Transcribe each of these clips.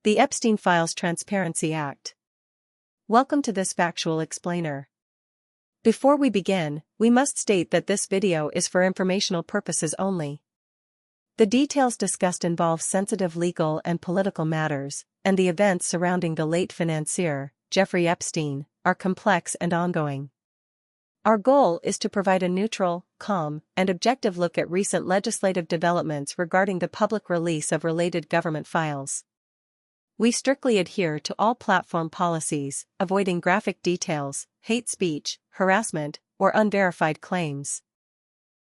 The Epstein Files Transparency Act. Welcome to this factual explainer. Before we begin, we must state that this video is for informational purposes only. The details discussed involve sensitive legal and political matters, and the events surrounding the late financier, Jeffrey Epstein, are complex and ongoing. Our goal is to provide a neutral, calm, and objective look at recent legislative developments regarding the public release of related government files. We strictly adhere to all platform policies, avoiding graphic details, hate speech, harassment, or unverified claims.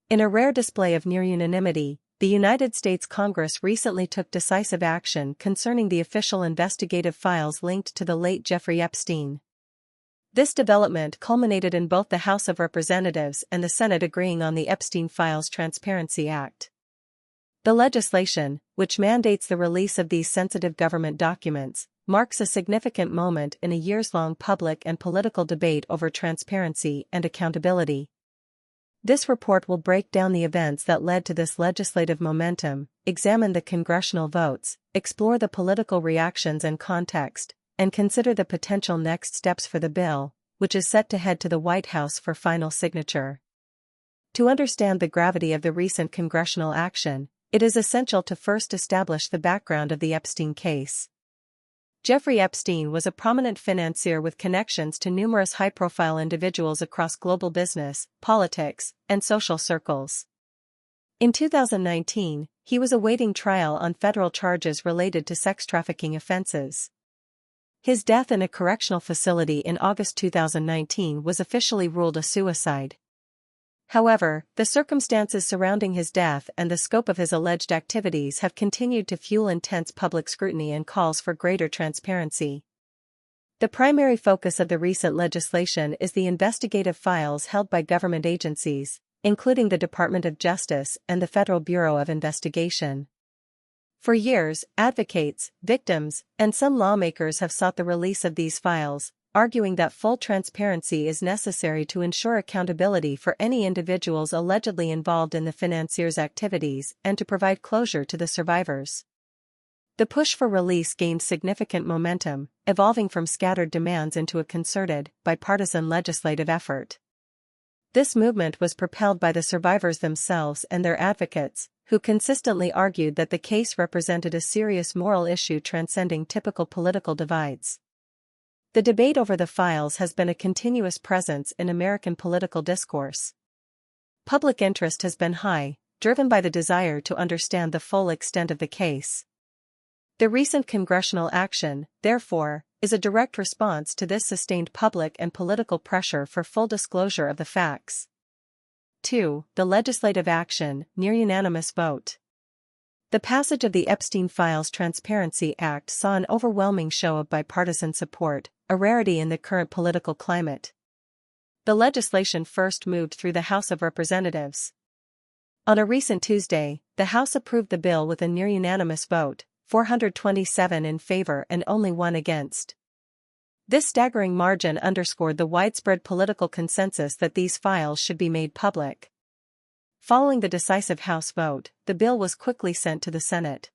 In a rare display of near-unanimity, the United States Congress recently took decisive action concerning the official investigative files linked to the late Jeffrey Epstein. This development culminated in both the House of Representatives and the Senate agreeing on the Epstein Files Transparency Act. The legislation, which mandates the release of these sensitive government documents, marks a significant moment in a years-long public and political debate over transparency and accountability. This report will break down the events that led to this legislative momentum, examine the congressional votes, explore the political reactions and context, and consider the potential next steps for the bill, which is set to head to the White House for final signature. To understand the gravity of the recent congressional action, it is essential to first establish the background of the Epstein case. Jeffrey Epstein was a prominent financier with connections to numerous high-profile individuals across global business, politics, and social circles. In 2019, he was awaiting trial on federal charges related to sex trafficking offenses. His death in a correctional facility in August 2019 was officially ruled a suicide. However, the circumstances surrounding his death and the scope of his alleged activities have continued to fuel intense public scrutiny and calls for greater transparency. The primary focus of the recent legislation is the investigative files held by government agencies, including the Department of Justice and the Federal Bureau of Investigation. For years, advocates, victims, and some lawmakers have sought the release of these files, arguing that full transparency is necessary to ensure accountability for any individuals allegedly involved in the financier's activities and to provide closure to the survivors. The push for release gained significant momentum, evolving from scattered demands into a concerted, bipartisan legislative effort. This movement was propelled by the survivors themselves and their advocates, who consistently argued that the case represented a serious moral issue transcending typical political divides. The debate over the files has been a continuous presence in American political discourse. Public interest has been high, driven by the desire to understand the full extent of the case. The recent congressional action, therefore, is a direct response to this sustained public and political pressure for full disclosure of the facts. 2. The legislative action, near-unanimous vote. The passage of the Epstein Files Transparency Act saw an overwhelming show of bipartisan support, a rarity in the current political climate. The legislation first moved through the House of Representatives. On a recent Tuesday, the House approved the bill with a near-unanimous vote, 427 in favor and only 1 against. This staggering margin underscored the widespread political consensus that these files should be made public. Following the decisive House vote, the bill was quickly sent to the Senate.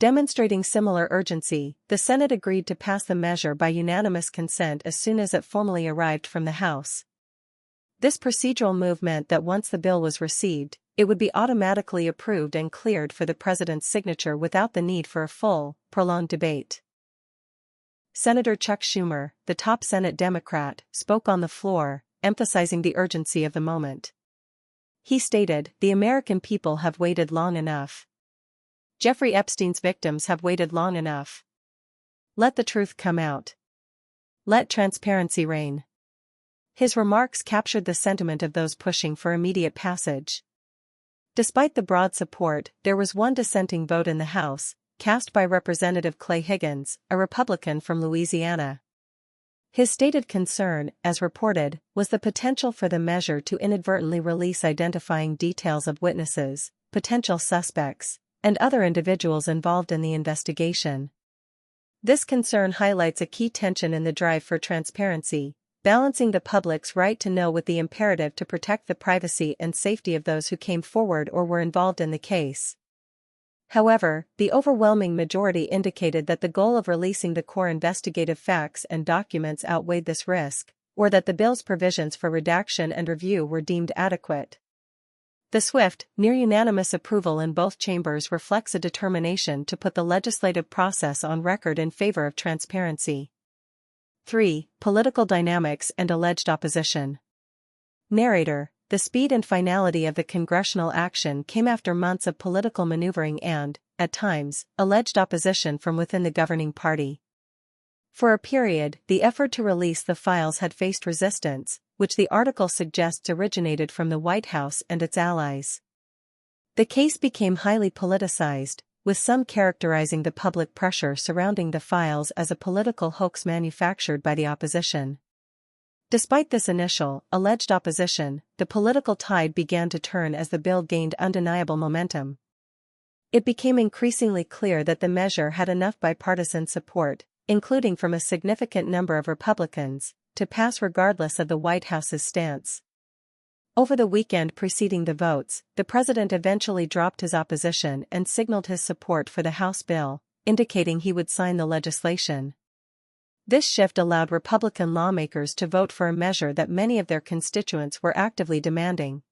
Demonstrating similar urgency, the Senate agreed to pass the measure by unanimous consent as soon as it formally arrived from the House. This procedural move meant that once the bill was received, it would be automatically approved and cleared for the President's signature without the need for a full, prolonged debate. Senator Chuck Schumer, the top Senate Democrat, spoke on the floor, emphasizing the urgency of the moment. He stated, "The American people have waited long enough. Jeffrey Epstein's victims have waited long enough. Let the truth come out. Let transparency reign." His remarks captured the sentiment of those pushing for immediate passage. Despite the broad support, there was one dissenting vote in the House, cast by Representative Clay Higgins, a Republican from Louisiana. His stated concern, as reported, was the potential for the measure to inadvertently release identifying details of witnesses, potential suspects, and other individuals involved in the investigation. This concern highlights a key tension in the drive for transparency, balancing the public's right to know with the imperative to protect the privacy and safety of those who came forward or were involved in the case. However, the overwhelming majority indicated that the goal of releasing the core investigative facts and documents outweighed this risk, or that the bill's provisions for redaction and review were deemed adequate. The swift, near-unanimous approval in both chambers reflects a determination to put the legislative process on record in favor of transparency. 3. Political dynamics and alleged opposition. Narrator: the speed and finality of the congressional action came after months of political maneuvering and, at times, alleged opposition from within the governing party. For a period, the effort to release the files had faced resistance, which the article suggests originated from the White House and its allies. The case became highly politicized, with some characterizing the public pressure surrounding the files as a political hoax manufactured by the opposition. Despite this initial, alleged opposition, the political tide began to turn as the bill gained undeniable momentum. It became increasingly clear that the measure had enough bipartisan support, including from a significant number of Republicans, to pass regardless of the White House's stance. Over the weekend preceding the votes, the president eventually dropped his opposition and signaled his support for the House bill, indicating he would sign the legislation. This shift allowed Republican lawmakers to vote for a measure that many of their constituents were actively demanding.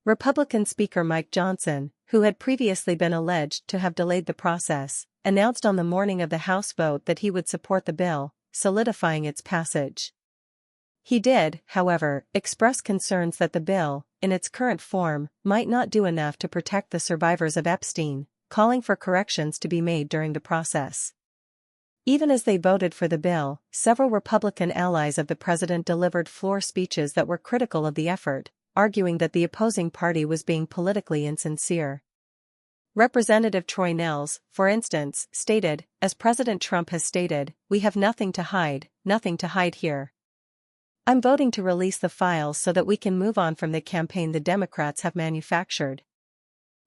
Republican Speaker Mike Johnson, who had previously been alleged to have delayed the process, announced on the morning of the House vote that he would support the bill, solidifying its passage. He did, however, express concerns that the bill, in its current form, might not do enough to protect the survivors of Epstein, calling for corrections to be made during the process. Even as they voted for the bill, several Republican allies of the president delivered floor speeches that were critical of the effort, arguing that the opposing party was being politically insincere. Representative Troy Nehls, for instance, stated, "As President Trump has stated, we have nothing to hide here. I'm voting to release the files so that we can move on from the campaign the Democrats have manufactured."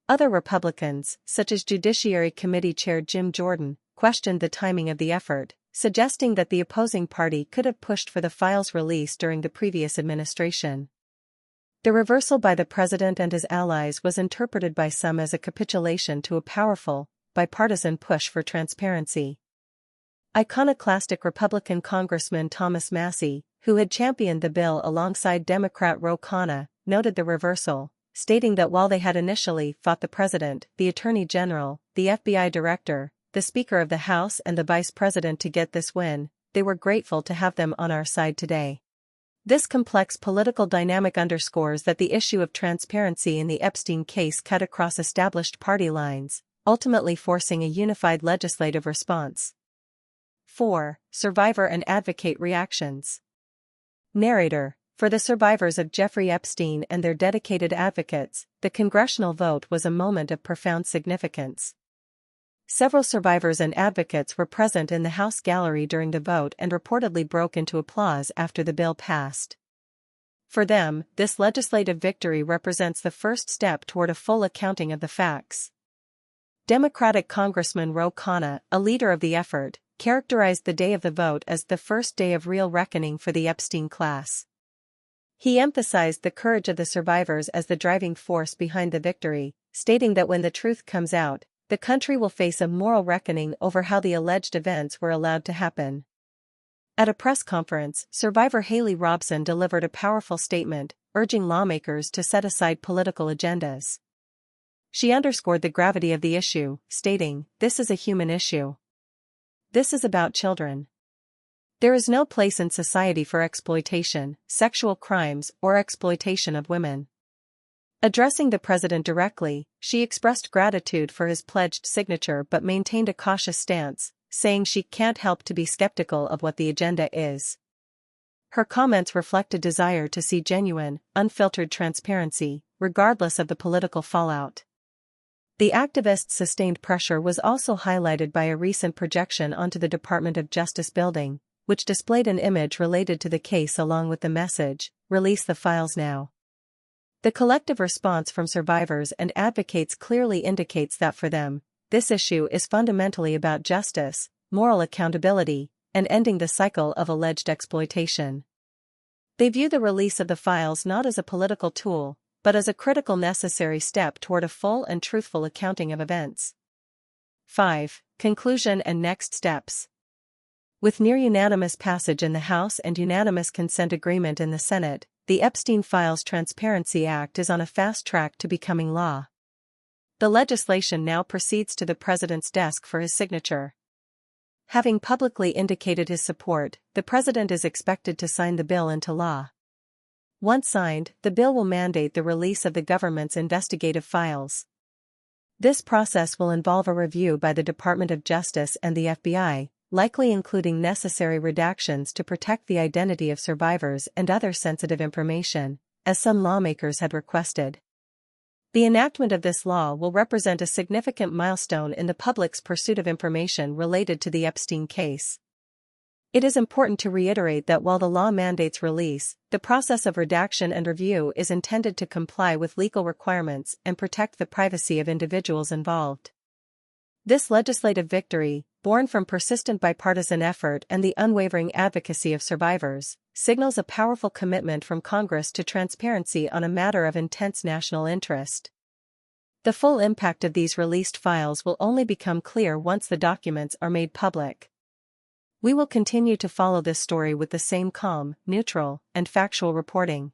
Other Republicans, such as Judiciary Committee Chair Jim Jordan, questioned the timing of the effort, suggesting that the opposing party could have pushed for the files' release during the previous administration. The reversal by the president and his allies was interpreted by some as a capitulation to a powerful, bipartisan push for transparency. Iconoclastic Republican Congressman Thomas Massie, who had championed the bill alongside Democrat Ro Khanna, noted the reversal, stating that while they had initially fought the president, the attorney general, the FBI director, the Speaker of the House and the Vice President to get this win, they were grateful to have them on our side today. This complex political dynamic underscores that the issue of transparency in the Epstein case cut across established party lines, ultimately forcing a unified legislative response. 4. Survivor and advocate reactions. Narrator: for the survivors of Jeffrey Epstein and their dedicated advocates, the congressional vote was a moment of profound significance. Several survivors and advocates were present in the House gallery during the vote and reportedly broke into applause after the bill passed. For them, this legislative victory represents the first step toward a full accounting of the facts. Democratic Congressman Ro Khanna, a leader of the effort, characterized the day of the vote as the first day of real reckoning for the Epstein class. He emphasized the courage of the survivors as the driving force behind the victory, stating that when the truth comes out, the country will face a moral reckoning over how the alleged events were allowed to happen. At a press conference, survivor Haley Robson delivered a powerful statement, urging lawmakers to set aside political agendas. She underscored the gravity of the issue, stating, "This is a human issue. This is about children. There is no place in society for exploitation, sexual crimes, or exploitation of women." Addressing the president directly, she expressed gratitude for his pledged signature but maintained a cautious stance, saying she can't help to be skeptical of what the agenda is. Her comments reflect a desire to see genuine, unfiltered transparency, regardless of the political fallout. The activists' sustained pressure was also highlighted by a recent projection onto the Department of Justice building, which displayed an image related to the case along with the message, "Release the files now." The collective response from survivors and advocates clearly indicates that for them, this issue is fundamentally about justice, moral accountability, and ending the cycle of alleged exploitation. They view the release of the files not as a political tool, but as a critical necessary step toward a full and truthful accounting of events. 5. Conclusion and next steps. With near-unanimous passage in the House and unanimous consent agreement in the Senate, the Epstein Files Transparency Act is on a fast track to becoming law. The legislation now proceeds to the President's desk for his signature. Having publicly indicated his support, the President is expected to sign the bill into law. Once signed, the bill will mandate the release of the government's investigative files. This process will involve a review by the Department of Justice and the FBI, likely including necessary redactions to protect the identity of survivors and other sensitive information, as some lawmakers had requested. The enactment of this law will represent a significant milestone in the public's pursuit of information related to the Epstein case. It is important to reiterate that while the law mandates release, the process of redaction and review is intended to comply with legal requirements and protect the privacy of individuals involved. This legislative victory, born from persistent bipartisan effort and the unwavering advocacy of survivors, signals a powerful commitment from Congress to transparency on a matter of intense national interest. The full impact of these released files will only become clear once the documents are made public. We will continue to follow this story with the same calm, neutral, and factual reporting.